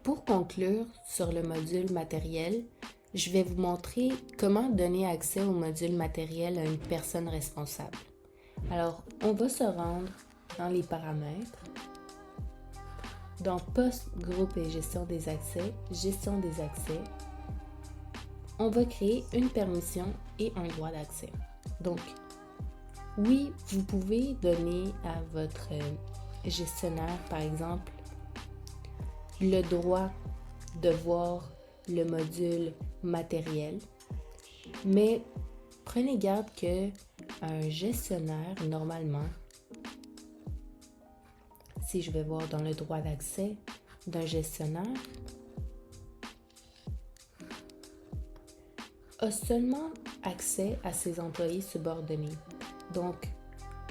Pour conclure sur le module matériel, je vais vous montrer comment donner accès au module matériel à une personne responsable. Alors, on va se rendre dans les paramètres, dans Poste, groupe et gestion des accès, on va créer une permission et un droit d'accès. Donc, oui, vous pouvez donner à votre gestionnaire, par exemple, le droit de voir le module matériel, mais prenez garde que un gestionnaire, normalement, si je vais voir dans le droit d'accès d'un gestionnaire, a seulement accès à ses employés subordonnés. Donc,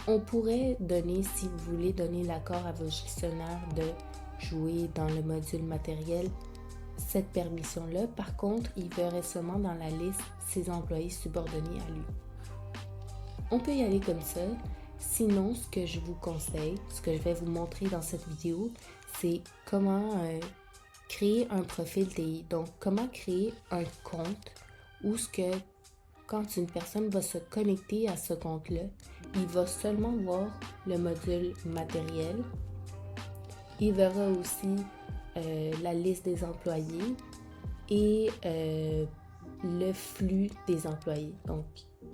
on pourrait donner, si vous voulez donner l'accord à vos gestionnaires de jouer dans le module matériel, cette permission-là. Par contre, il verrait seulement dans la liste ses employés subordonnés à lui. On peut y aller comme ça. Sinon, ce que je vous conseille, ce que je vais vous montrer dans cette vidéo, c'est comment créer un profil TI. Donc, comment créer un compte où quand une personne va se connecter à ce compte-là, il va seulement voir le module matériel. Il verra aussi la liste des employés et le flux des employés. Donc,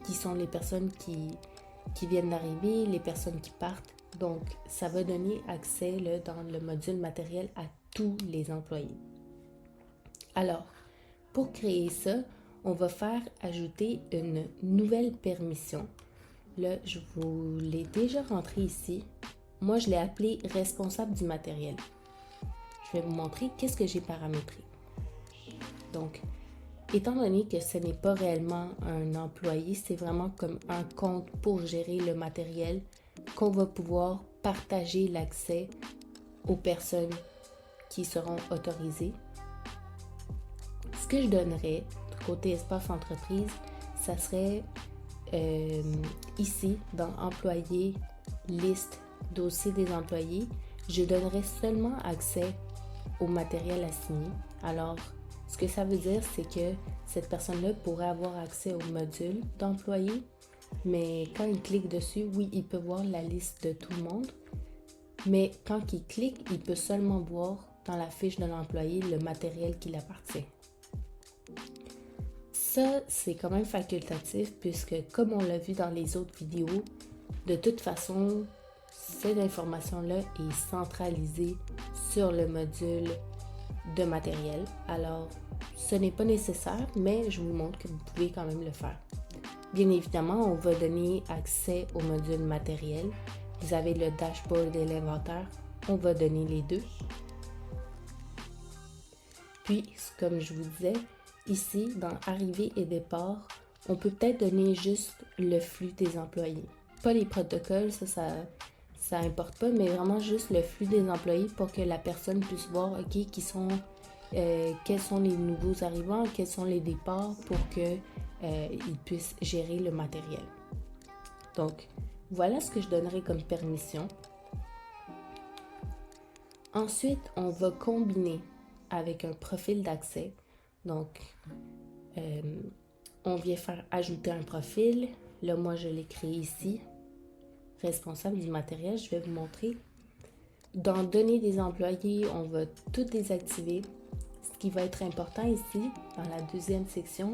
qui sont les personnes qui viennent d'arriver, les personnes qui partent. Donc, ça va donner accès là, dans le module matériel à tous les employés. Alors, pour créer ça, on va faire ajouter une nouvelle permission. Là, je vous l'ai déjà rentré ici. Moi, je l'ai appelé responsable du matériel. Je vais vous montrer qu'est-ce que j'ai paramétré. Donc, étant donné que ce n'est pas réellement un employé, c'est vraiment comme un compte pour gérer le matériel qu'on va pouvoir partager l'accès aux personnes qui seront autorisées. Ce que je donnerais côté espace entreprise, ça serait ici dans employés, liste, dossier des employés, je donnerais seulement accès au matériel assigné. Alors, ce que ça veut dire, c'est que cette personne-là pourrait avoir accès au module d'employés, mais quand il clique dessus, oui, il peut voir la liste de tout le monde, mais quand il clique, il peut seulement voir dans la fiche de l'employé le matériel qui l'appartient. Ça, c'est quand même facultatif puisque, comme on l'a vu dans les autres vidéos, de toute façon, cette information-là est centralisée sur le module de matériel. Alors, ce n'est pas nécessaire, mais je vous montre que vous pouvez quand même le faire. Bien évidemment, on va donner accès au module matériel. Vous avez le dashboard et l'inventaire. On va donner les deux. Puis, comme je vous disais, ici, dans arrivée et départ, on peut peut-être donner juste le flux des employés. Pas les protocoles, ça importe pas, mais vraiment juste le flux des employés pour que la personne puisse voir, OK, quels sont les nouveaux arrivants, quels sont les départs pour qu'ils puissent gérer le matériel. Donc, voilà ce que je donnerai comme permission. Ensuite, on va combiner avec un profil d'accès. Donc, on vient faire ajouter un profil. Là, moi, je l'ai créé ici. Responsable du matériel, je vais vous montrer. Dans données des employés, on va tout désactiver. Ce qui va être important ici, dans la deuxième section,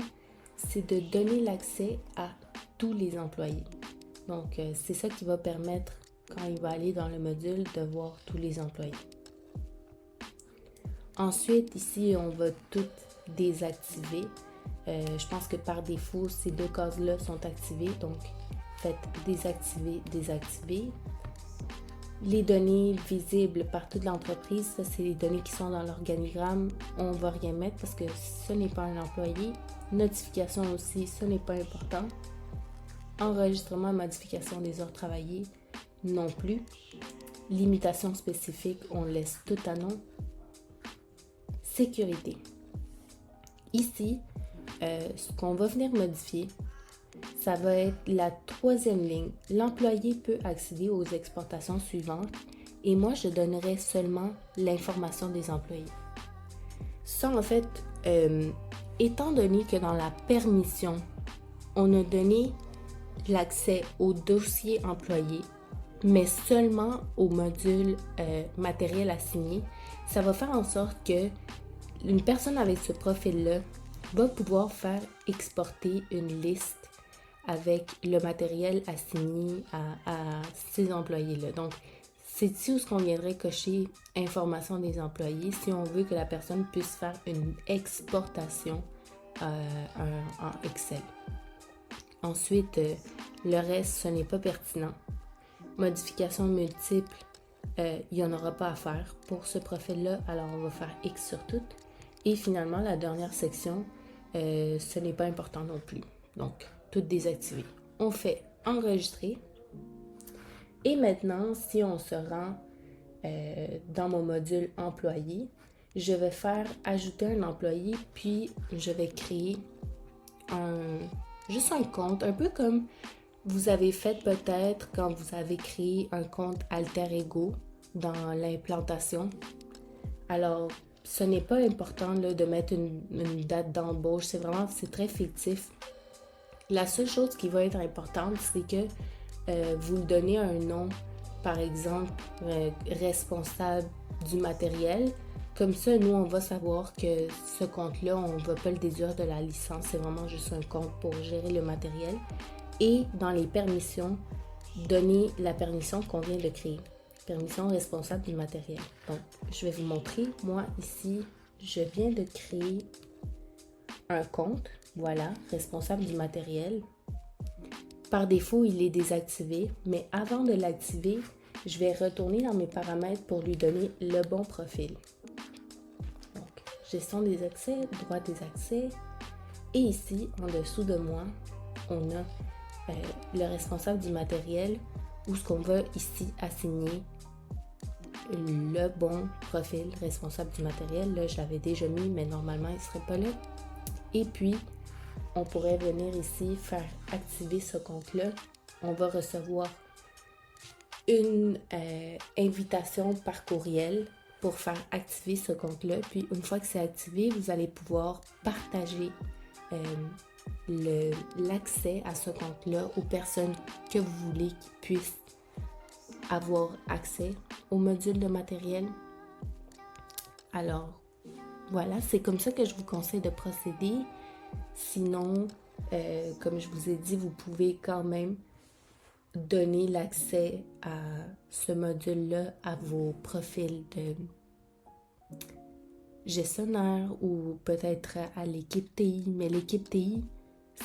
c'est de donner l'accès à tous les employés. Donc, c'est ça qui va permettre, quand il va aller dans le module, de voir tous les employés. Ensuite, ici, on va tout désactiver. Je pense que par défaut, ces deux cases-là sont activées. Donc, faites désactiver, désactiver. Les données visibles par toute l'entreprise, ça, c'est les données qui sont dans l'organigramme. On ne va rien mettre parce que ce n'est pas un employé. Notification aussi, ce n'est pas important. Enregistrement, modification des heures travaillées, non plus. Limitation spécifique, on laisse tout à non. Sécurité. Ici, ce qu'on va venir modifier, ça va être la troisième ligne. L'employé peut accéder aux exportations suivantes et moi, je donnerai seulement l'information des employés. Ça, en fait, étant donné que dans la permission, on a donné l'accès au dossier employé, mais seulement au module matériel assigné, ça va faire en sorte que une personne avec ce profil-là va pouvoir faire exporter une liste avec le matériel assigné à ces employés-là. Donc, c'est ici où on viendrait cocher information des employés si on veut que la personne puisse faire une exportation en Excel. Ensuite, le reste, ce n'est pas pertinent. Modifications multiples, il n'y en aura pas à faire pour ce profil-là, alors on va faire X sur tout. Et finalement, la dernière section, ce n'est pas important non plus. Donc, tout désactiver. On fait enregistrer. Et maintenant, si on se rend dans mon module employé, je vais faire ajouter un employé, puis je vais créer juste un compte, un peu comme vous avez fait peut-être quand vous avez créé un compte alter ego dans l'implantation. Alors, ce n'est pas important là, de mettre une date d'embauche, c'est très fictif. La seule chose qui va être importante, c'est que vous donnez un nom, par exemple, responsable du matériel. Comme ça, nous, on va savoir que ce compte-là, on ne va pas le déduire de la licence. C'est vraiment juste un compte pour gérer le matériel. Et dans les permissions, donner la permission qu'on vient de créer. Permission responsable du matériel. Donc, je vais vous montrer. Moi, ici, je viens de créer un compte. Voilà, responsable du matériel. Par défaut, il est désactivé, mais avant de l'activer, je vais retourner dans mes paramètres pour lui donner le bon profil. Donc, gestion des accès, droit des accès. Et ici, en dessous de moi, on a le responsable du matériel où ce qu'on va ici assigner le bon profil responsable du matériel. Là, je l'avais déjà mis, mais normalement, il ne serait pas là. Et puis, on pourrait venir ici faire activer ce compte-là. On va recevoir une invitation par courriel pour faire activer ce compte-là. Puis une fois que c'est activé, vous allez pouvoir partager l'accès à ce compte-là aux personnes que vous voulez qui puissent avoir accès au module de matériel. Alors, voilà, c'est comme ça que je vous conseille de procéder. Sinon, comme je vous ai dit, vous pouvez quand même donner l'accès à ce module-là à vos profils de gestionnaire ou peut-être à l'équipe TI. Mais l'équipe TI,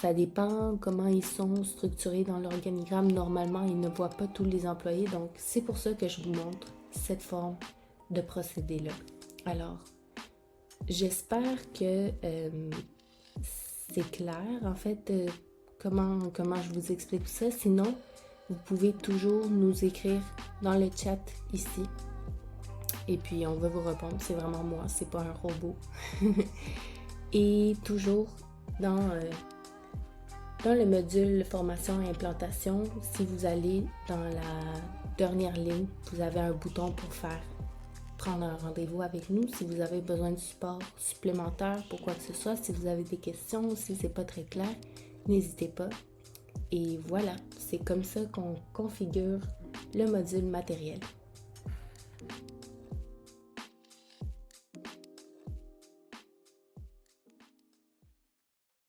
ça dépend comment ils sont structurés dans l'organigramme. Normalement, ils ne voient pas tous les employés. Donc, c'est pour ça que je vous montre cette forme de procédé-là. Alors, j'espère que c'est clair, en fait, comment je vous explique tout ça. Sinon, vous pouvez toujours nous écrire dans le chat ici. Et puis, on va vous répondre. C'est vraiment moi, c'est pas un robot. Et toujours dans le module formation et implantation, si vous allez dans la dernière ligne, vous avez un bouton pour prendre un rendez-vous avec nous si vous avez besoin de support supplémentaire pour quoi que ce soit. Si vous avez des questions, si c'est pas très clair, n'hésitez pas. Et voilà, c'est comme ça qu'on configure le module matériel.